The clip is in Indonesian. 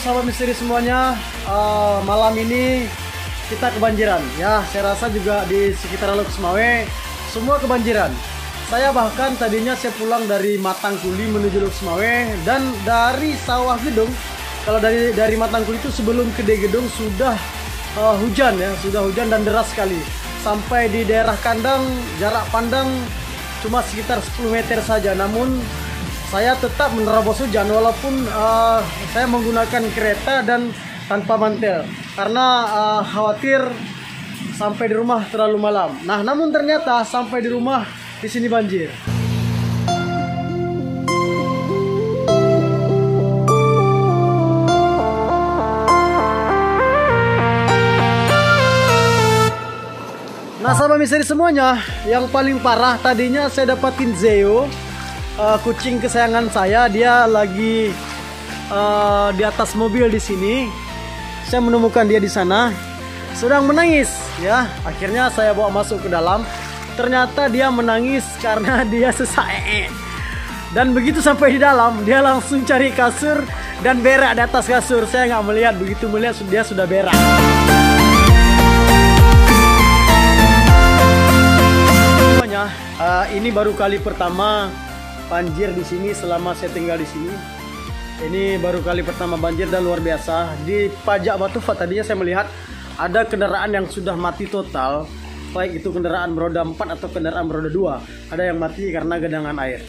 sahabat misteri semuanya, malam ini kita kebanjiran ya. Saya rasa juga di sekitar Lok Semawe semua kebanjiran. Saya bahkan tadinya saya pulang dari Matangkuli menuju Lok Semawe, dan dari Sawah Gedung, kalau dari Matangkuli itu sebelum ke Gedung sudah hujan ya, sudah hujan dan deras sekali. Sampai di daerah kandang jarak pandang cuma sekitar 10 meter saja, namun saya tetap menerobos hujan walaupun saya menggunakan kereta dan tanpa mantel karena khawatir sampai di rumah terlalu malam. Nah, namun ternyata sampai di rumah di sini banjir. Nah, sahabat misteri semuanya, yang paling parah tadinya saya dapatin Zeo, kucing kesayangan saya. Dia lagi di atas mobil di sini. Saya menemukan dia di sana sedang menangis ya. Akhirnya saya bawa masuk ke dalam. Ternyata dia menangis karena dia sesak. Dan begitu sampai di dalam, dia langsung cari kasur dan berak di atas kasur. Saya nggak melihat, begitu melihat dia sudah berak. Ini baru kali pertama banjir di sini selama saya tinggal di sini. Ini baru kali pertama banjir dan luar biasa. Di Pajak Batufat tadinya saya melihat ada kendaraan yang sudah mati total, baik itu kendaraan beroda 4 atau kendaraan beroda 2. Ada yang mati karena genangan air.